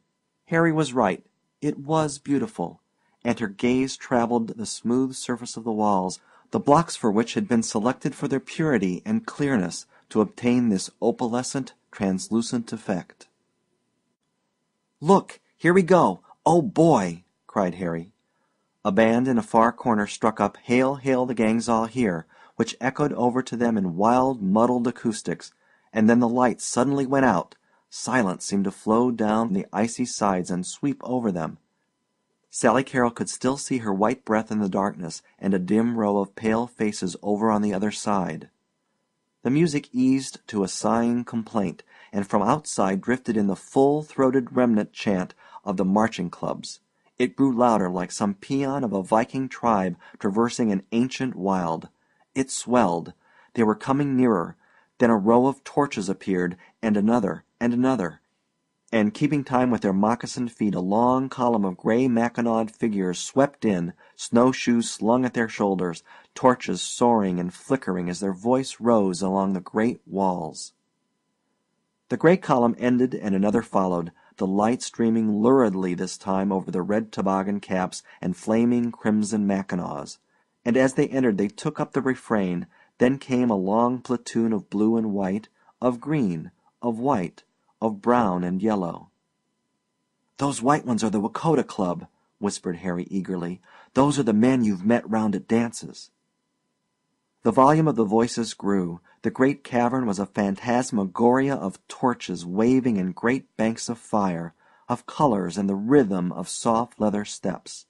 Harry was right. It was beautiful, and her gaze traveled the smooth surface of the walls, the blocks for which had been selected for their purity and clearness to obtain this opalescent, translucent effect. "Look, here we go! Oh, boy!" cried Harry. A band in a far corner struck up "Hail, Hail, the Gang's All Here," which echoed over to them in wild, muddled acoustics, and then the lights suddenly went out. Silence seemed to flow down the icy sides and sweep over them. Sally Carrol could still see her white breath in the darkness, and a dim row of pale faces over on the other side. The music eased to a sighing complaint, and from outside drifted in the full-throated remnant chant of the marching clubs. It grew louder, like some paean of a Viking tribe traversing an ancient wild. It swelled. They were coming nearer. Then a row of torches appeared, and another, and keeping time with their moccasined feet, a long column of gray mackinawed figures swept in, snowshoes slung at their shoulders, torches soaring and flickering as their voice rose along the great walls. The gray column ended and another followed, the light streaming luridly this time over the red toboggan caps and flaming crimson mackinaws, and as they entered they took up the refrain. Then came a long platoon of blue and white, of green, of white, of brown and yellow. "Those white ones are the Wakota Club," whispered Harry eagerly. "Those are the men you've met round at dances." The volume of the voices grew. The great cavern was a phantasmagoria of torches waving in great banks of fire, of colors and the rhythm of soft leather steps.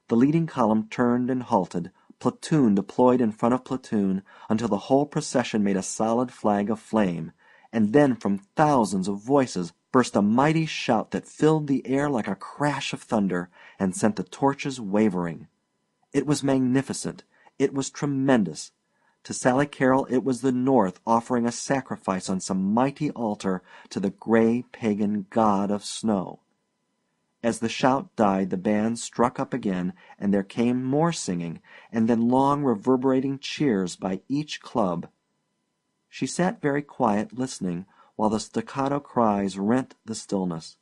The leading column turned and halted, platoon deployed in front of platoon, until the whole procession made a solid flag of flame, and then from thousands of voices burst a mighty shout that filled the air like a crash of thunder, and sent the torches wavering. It was magnificent. It was tremendous. To Sally Carrol it was the North offering a sacrifice on some mighty altar to the gray pagan god of snow. As the shout died the band struck up again, and there came more singing, and then long reverberating cheers by each club. She sat very quiet, listening, while the staccato cries rent the stillness.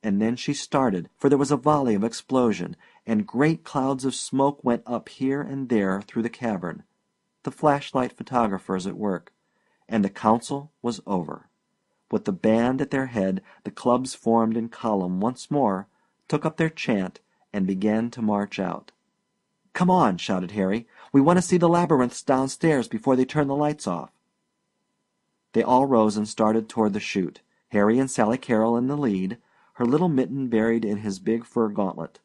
And then she started, for there was a volley of explosion, and great clouds of smoke went up here and there through the cavern, the flashlight photographers at work, and the council was over. With the band at their head, the clubs formed in column once more, took up their chant, and began to march out. "Come on," shouted Harry. "We want to see the labyrinths downstairs before they turn the lights off." They all rose and started toward the chute, Harry and Sally Carrol in the lead, her little mitten buried in his big fur gauntlet.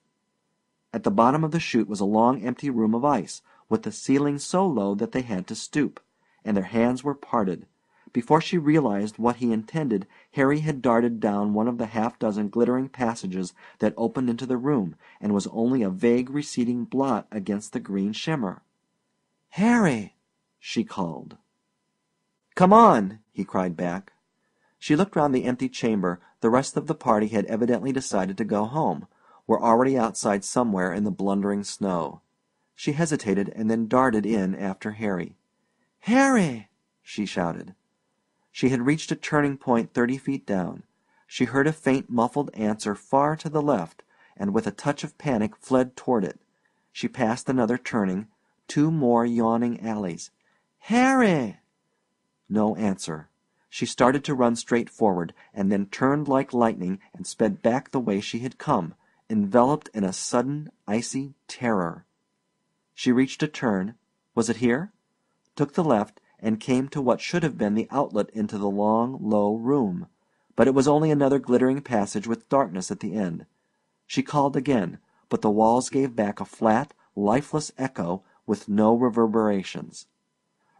At the bottom of the chute was a long empty room of ice, with the ceiling so low that they had to stoop, and their hands were parted. Before she realized what he intended, Harry had darted down one of the half-dozen glittering passages that opened into the room, and was only a vague receding blot against the green shimmer. "Harry!" she called. "Come on!" he cried back. She looked round the empty chamber. The rest of the party had evidently decided to go home, were already outside somewhere in the blundering snow. She hesitated, and then darted in after Harry. "Harry!" she shouted. She had reached a turning point 30 feet down. She heard a faint muffled answer far to the left, and with a touch of panic fled toward it. She passed another turning, 2 more yawning alleys. "Harry!" No answer. She started to run straight forward, and then turned like lightning and sped back the way she had come, enveloped in a sudden icy terror. She reached a turn. Was it here? Took the left, and came to what should have been the outlet into the long, low room. But it was only another glittering passage with darkness at the end. She called again, but the walls gave back a flat, lifeless echo with no reverberations.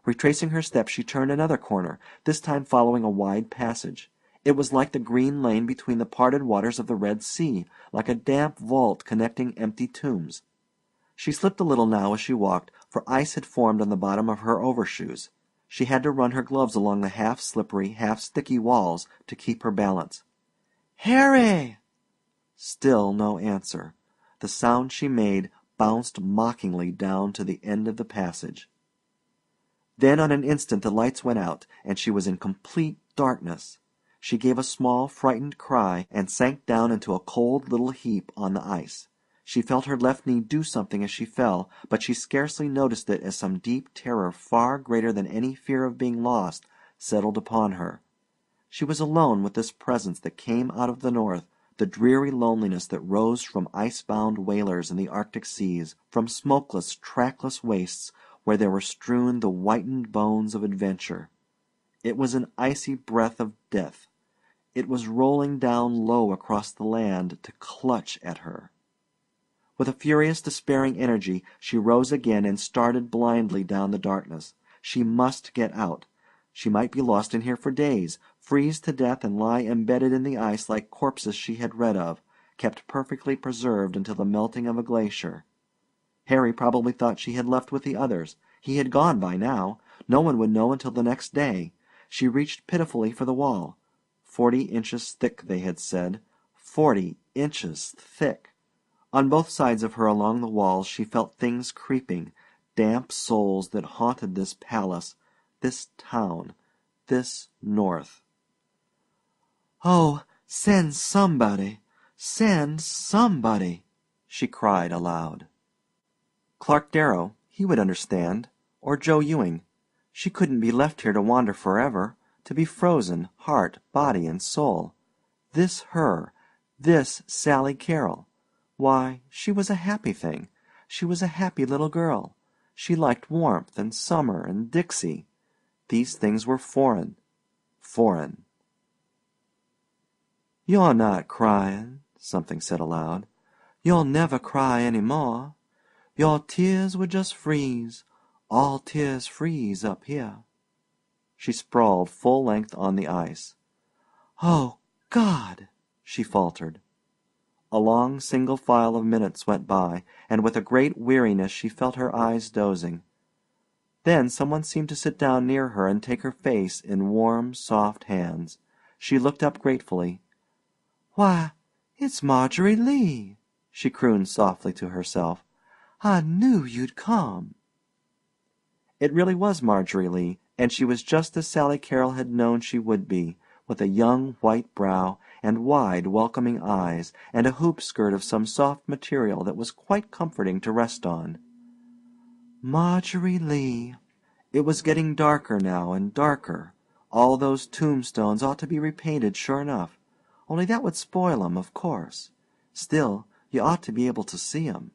Retracing her steps, she turned another corner, this time following a wide passage. It was like the green lane between the parted waters of the Red Sea, like a damp vault connecting empty tombs. She slipped a little now as she walked, for ice had formed on the bottom of her overshoes. She had to run her gloves along the half-slippery, half-sticky walls to keep her balance. "Harry!" Still no answer. The sound she made bounced mockingly down to the end of the passage. Then on an instant the lights went out, and she was in complete darkness. She gave a small, frightened cry, and sank down into a cold little heap on the ice. She felt her left knee do something as she fell, but she scarcely noticed it as some deep terror far greater than any fear of being lost settled upon her. She was alone with this presence that came out of the north, the dreary loneliness that rose from ice-bound whalers in the Arctic seas, from smokeless, trackless wastes where there were strewn the whitened bones of adventure. It was an icy breath of death. It was rolling down low across the land to clutch at her. With a furious, despairing energy, she rose again and started blindly down the darkness. She must get out. She might be lost in here for days, freeze to death and lie embedded in the ice like corpses she had read of, kept perfectly preserved until the melting of a glacier. Harry probably thought she had left with the others. He had gone by now. No one would know until the next day. She reached pitifully for the wall. 40 inches thick, they had said. 40 inches thick. On both sides of her along the walls she felt things creeping, damp souls that haunted this palace, this town, this north. "Oh, send somebody! Send somebody!" she cried aloud. Clark Darrow, he would understand, or Joe Ewing. She couldn't be left here to wander forever, to be frozen, heart, body, and soul. This her, this Sally Carrol. Why, she was a happy thing. She was a happy little girl. She liked warmth and summer and Dixie. These things were foreign. Foreign. "You're not crying," something said aloud. "You'll never cry any more. Your tears would just freeze. All tears freeze up here." She sprawled full length on the ice. "Oh, God!" she faltered. A long single file of minutes went by, and with a great weariness she felt her eyes dozing. Then someone seemed to sit down near her and take her face in warm, soft hands. She looked up gratefully. "Why, it's Marjorie Lee," she crooned softly to herself. "I knew you'd come." It really was Marjorie Lee, and she was just as Sally Carrol had known she would be, with a young white brow and wide welcoming eyes and a hoop skirt of some soft material that was quite comforting to rest on. Marjorie Lee. It was getting darker now and darker. All those tombstones ought to be repainted sure enough, only that would spoil 'em, of course. Still, you ought to be able to see 'em.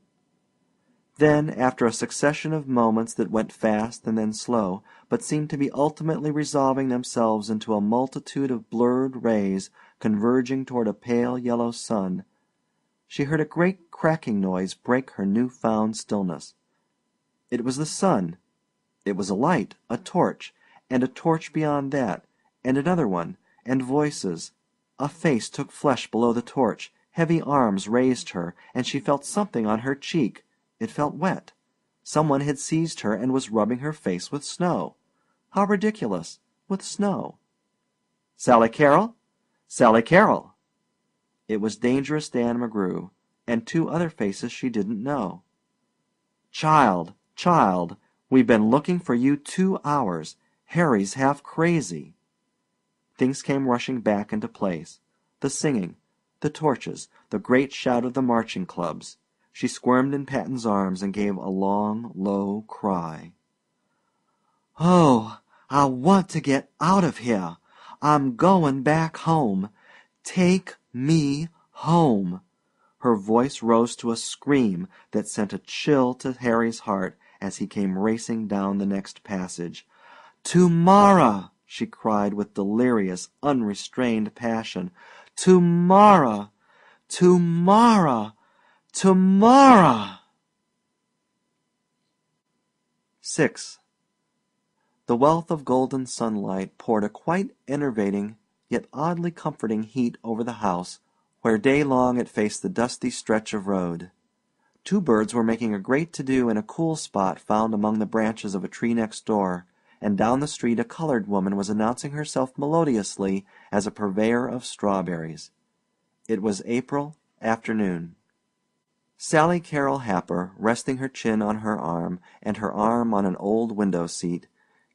Then, after a succession of moments that went fast and then slow, but seemed to be ultimately resolving themselves into a multitude of blurred rays converging toward a pale yellow sun, she heard a great cracking noise break her new-found stillness. It was the sun. It was a light, a torch, and a torch beyond that, and another one, and voices. A face took flesh below the torch, heavy arms raised her, and she felt something on her cheek. It felt wet. Someone had seized her and was rubbing her face with snow. How ridiculous! With snow. "Sally Carrol? Sally Carrol!" It was Dangerous Dan McGrew, and two other faces she didn't know. "Child, child, we've been looking for you 2 hours. Harry's half crazy." Things came rushing back into place. The singing, the torches, the great shout of the marching clubs. She squirmed in Patton's arms and gave a long, low cry. "Oh, I want to get out of here. I'm going back home. Take me home." Her voice rose to a scream that sent a chill to Harry's heart as he came racing down the next passage. "Tomorrow!" she cried with delirious, unrestrained passion. "Tomorrow! Tomorrow! Tomorrow!" 6. The wealth of golden sunlight poured a quite enervating, yet oddly comforting heat over the house, where day long it faced the dusty stretch of road. Two birds were making a great to-do in a cool spot found among the branches of a tree next door, and down the street a colored woman was announcing herself melodiously as a purveyor of strawberries. It was April afternoon. Sally Carrol Happer, resting her chin on her arm and her arm on an old window-seat,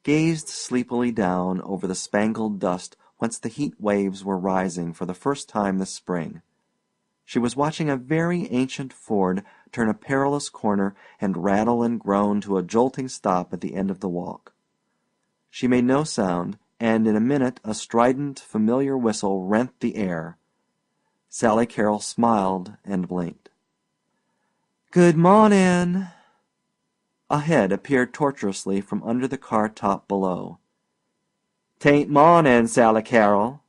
gazed sleepily down over the spangled dust whence the heat waves were rising for the first time this spring. She was watching a very ancient Ford turn a perilous corner and rattle and groan to a jolting stop at the end of the walk. She made no sound, and in a minute a strident, familiar whistle rent the air. Sally Carrol smiled and blinked. "Good morning." A head appeared tortuously from under the car top below. "'Tain't morning, Sally Carrol."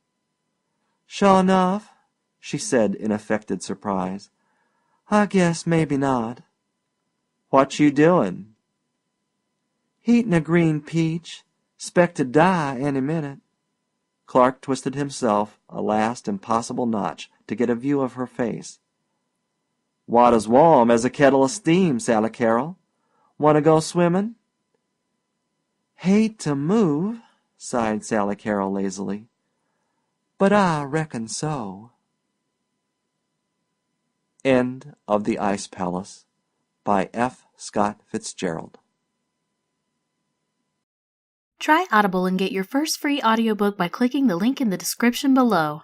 "Sure enough," she said in affected surprise. "I guess maybe not." "What you doing?" "Eatin' a green peach. 'Spect to die any minute." Clark twisted himself a last impossible notch to get a view of her face. "Water's warm as a kettle of steam, Sally Carrol. Want to go swimming?" "Hate to move," sighed Sally Carrol lazily, "but I reckon so." End of The Ice Palace by F. Scott Fitzgerald. Try Audible and get your first free audiobook by clicking the link in the description below.